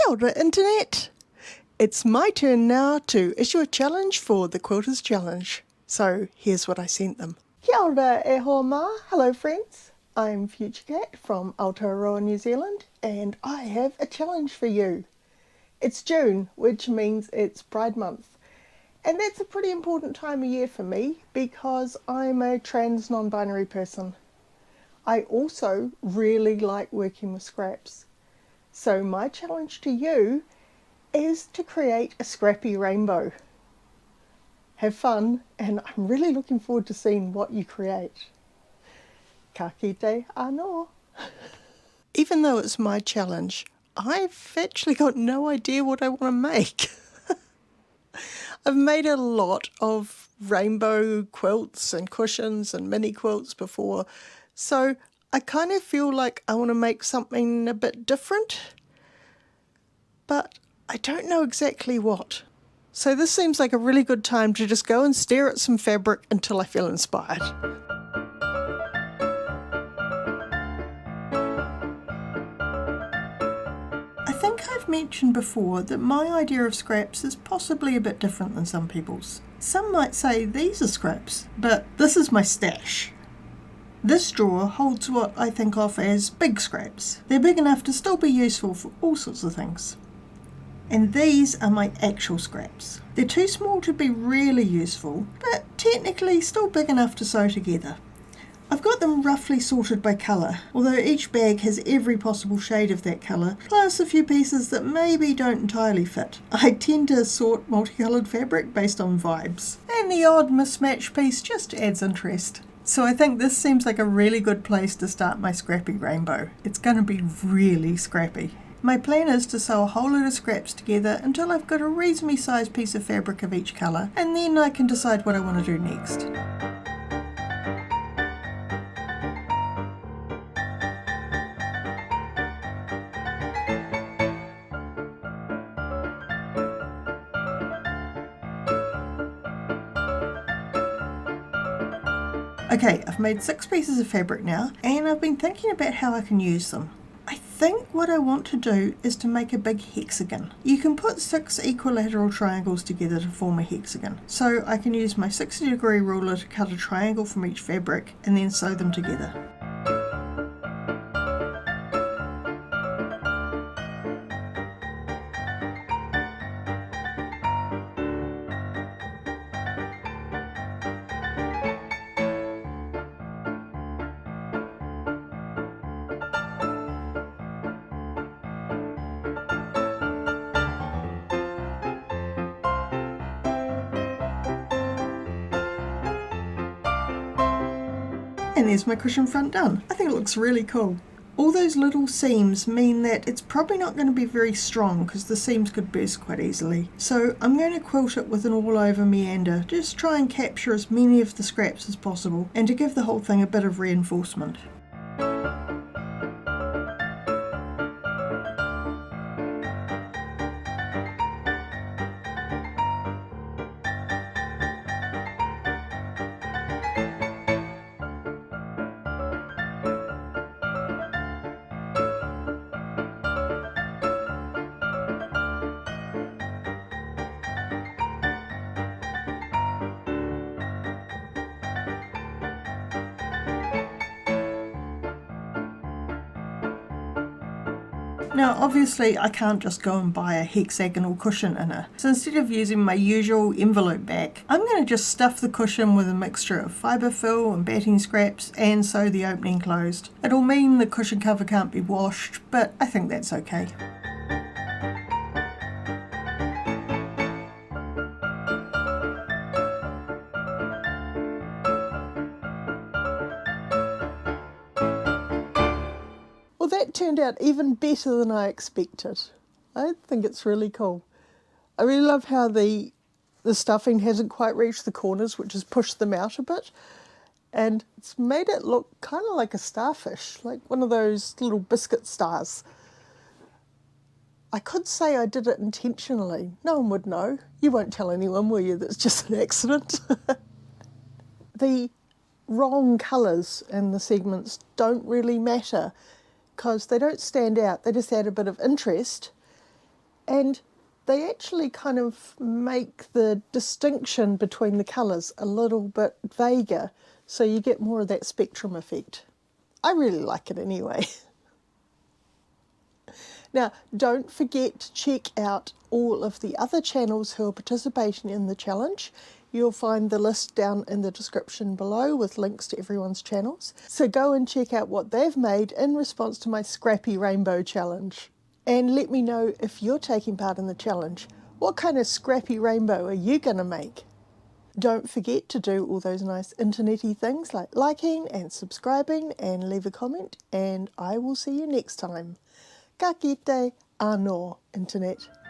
Kia ora, Internet! It's my turn now to issue a challenge for the Quilters Challenge. So here's what I sent them. Kia ora e hoa ma. Hello friends. I'm Future Cat from Aotearoa, New Zealand, and I have a challenge for you. It's June, which means it's Pride Month. And that's a pretty important time of year for me because I'm a trans non-binary person. I also really like working with scraps. So my challenge to you is to create a scrappy rainbow. Have fun, and I'm really looking forward to seeing what you create. Ka kite anō. Even though it's my challenge, I've actually got no idea what I want to make. I've made a lot of rainbow quilts and cushions and mini quilts before, so I kind of feel like I want to make something a bit different, but I don't know exactly what. So this seems like a really good time to just go and stare at some fabric until I feel inspired. I think I've mentioned before that my idea of scraps is possibly a bit different than some people's. Some might say these are scraps, but this is my stash. This drawer holds what I think of as big scraps. They're big enough to still be useful for all sorts of things. And these are my actual scraps. They're too small to be really useful, but technically still big enough to sew together. I've got them roughly sorted by colour, although each bag has every possible shade of that colour, plus a few pieces that maybe don't entirely fit. I tend to sort multicoloured fabric based on vibes, and the odd mismatched piece just adds interest. So I think this seems like a really good place to start my scrappy rainbow. It's going to be really scrappy. My plan is to sew a whole lot of scraps together until I've got a reasonably sized piece of fabric of each colour, and then I can decide what I want to do next. Okay, I've made 6 pieces of fabric now, and I've been thinking about how I can use them. I think what I want to do is to make a big hexagon. You can put 6 equilateral triangles together to form a hexagon. So I can use my 60-degree ruler to cut a triangle from each fabric and then sew them together. And there's my cushion front done. I think it looks really cool. All those little seams mean that it's probably not going to be very strong because the seams could burst quite easily. So I'm going to quilt it with an all over meander, just try and capture as many of the scraps as possible and to give the whole thing a bit of reinforcement. Now obviously I can't just go and buy a hexagonal cushion inner, so instead of using my usual envelope back, I'm going to just stuff the cushion with a mixture of fibre fill and batting scraps and sew the opening closed. It'll mean the cushion cover can't be washed, but I think that's okay. Well, that turned out even better than I expected. I think it's really cool. I really love how the stuffing hasn't quite reached the corners, which has pushed them out a bit. And it's made it look kind of like a starfish, like one of those little biscuit stars. I could say I did it intentionally. No one would know. You won't tell anyone, will you, that's just an accident? The wrong colours in the segments don't really matter because they don't stand out, they just add a bit of interest And they actually kind of make the distinction between the colours a little bit vaguer, so you get more of that spectrum effect. I really like it anyway. Now, don't forget to check out all of the other channels who are participating in the challenge. You'll find the list down in the description below with links to everyone's channels. So go and check out what they've made in response to my Scrappy Rainbow Challenge. And let me know if you're taking part in the challenge. What kind of scrappy rainbow are you going to make? Don't forget to do all those nice internety things like liking and subscribing and leave a comment, and I will see you next time. Ka kite anō, Internet.